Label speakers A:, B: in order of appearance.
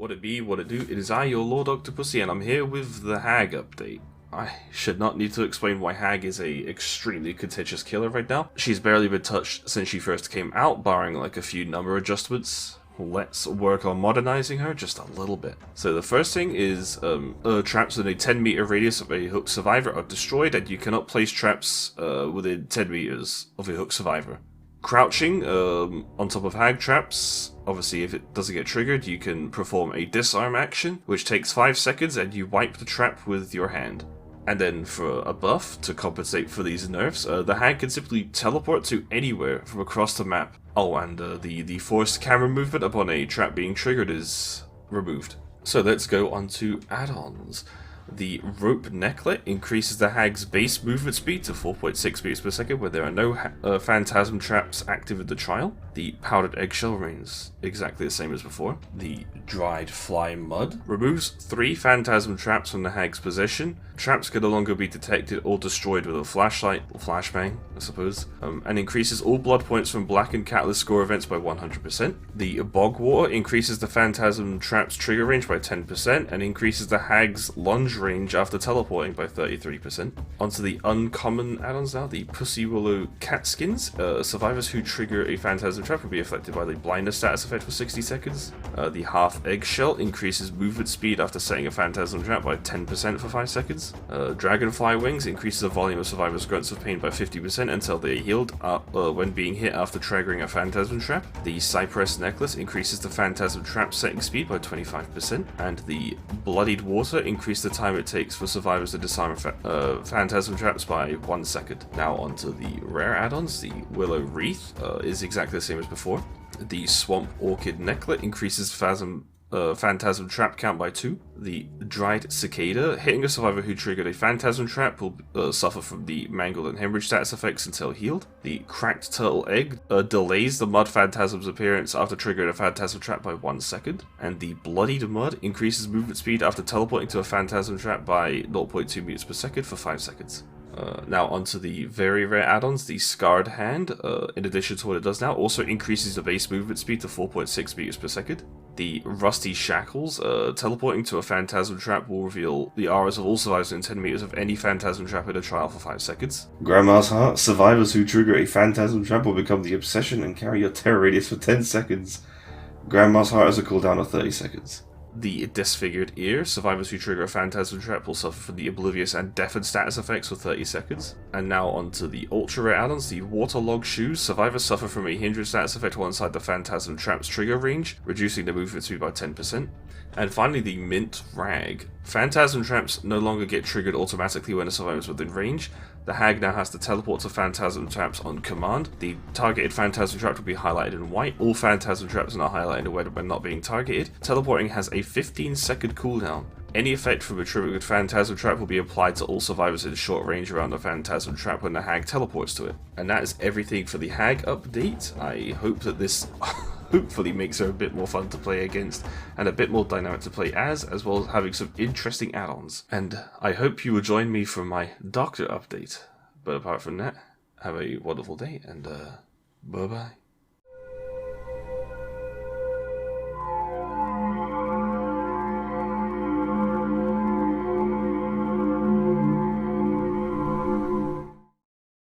A: What it be, what it do, it is I, your Lord Octopussy, and I'm here with the Hag update. I should not need to explain why Hag is a extremely contentious killer right now. She's barely been touched since she first came out, barring like a few number adjustments. Let's work on modernizing her just a little bit. So the first thing is traps within a 10 meter radius of a hooked survivor are destroyed, and you cannot place traps within 10 meters of a hooked survivor. Crouching on top of Hag traps, obviously if it doesn't get triggered, you can perform a disarm action, which takes 5 seconds, and you wipe the trap with your hand. And then for a buff, to compensate for these nerfs, the Hag can simply teleport to anywhere from across the map. Oh, and the forced camera movement upon a trap being triggered is removed. So let's go on to add-ons. The rope necklet increases the Hag's base movement speed to 4.6 meters per second when there are no phantasm traps active in the trial. The powdered eggshell remains exactly the same as before. The dried fly mud removes 3 phantasm traps from the Hag's possession. Traps can no longer be detected or destroyed with a flashlight, or flashbang, I suppose, and increases all blood points from blackened catalyst score events by 100%. The bog water increases the phantasm trap's trigger range by 10% and increases the Hag's lunge range after teleporting by 33%. Onto the uncommon add-ons now, the Pussy Willow cat skins. Survivors who trigger a phantasm trap will be affected by the blindness status effect for 60 seconds. The half eggshell increases movement speed after setting a phantasm trap by 10% for 5 seconds. Dragonfly wings increases the volume of survivors' grunts of pain by 50% until they are healed when being hit after triggering a phantasm trap. The cypress necklace increases the phantasm trap setting speed by 25%, and the bloodied water increases the time it takes for survivors to disarm phantasm traps by 1 second. Now onto the rare add-ons. The willow wreath is exactly the same as before. The swamp orchid necklet increases phantasm trap count by 2. The dried cicada, hitting a survivor who triggered a phantasm trap will suffer from the mangled and hemorrhage status effects until healed. The cracked turtle egg delays the mud phantasm's appearance after triggering a phantasm trap by 1 second. And the bloodied mud increases movement speed after teleporting to a phantasm trap by 0.2 meters per second for 5 seconds. Now onto the very rare add-ons. The Scarred Hand, in addition to what it does now, also increases the base movement speed to 4.6 meters per second. The Rusty Shackles, teleporting to a phantasm trap will reveal the auras of all survivors in 10 meters of any phantasm trap in a trial for 5 seconds. Grandma's Heart, survivors who trigger a phantasm trap will become the obsession and carry your terror radius for 10 seconds. Grandma's Heart has a cooldown of 30 seconds. The Disfigured Ear, survivors who trigger a phantasm trap will suffer from the oblivious and deafened status effects for 30 seconds. And now onto the ultra rare add-ons. The Waterlogged Shoes, survivors suffer from a hindrance status effect while inside the phantasm trap's trigger range, reducing the movement speed by 10%. And finally the Mint Rag. Phantasm traps no longer get triggered automatically when a survivor is within range. The Hag now has to teleport to phantasm traps on command. The targeted phantasm trap will be highlighted in white. All phantasm traps are not highlighted in red when not being targeted. Teleporting has a 15-second cooldown. Any effect from a triggered phantasm trap will be applied to all survivors in short range around the phantasm trap when the Hag teleports to it. And that is everything for the Hag update. I hope that this hopefully makes her a bit more fun to play against and a bit more dynamic to play as well as having some interesting add-ons. And I hope you will join me for my doctor update. But apart from that, have a wonderful day and bye bye.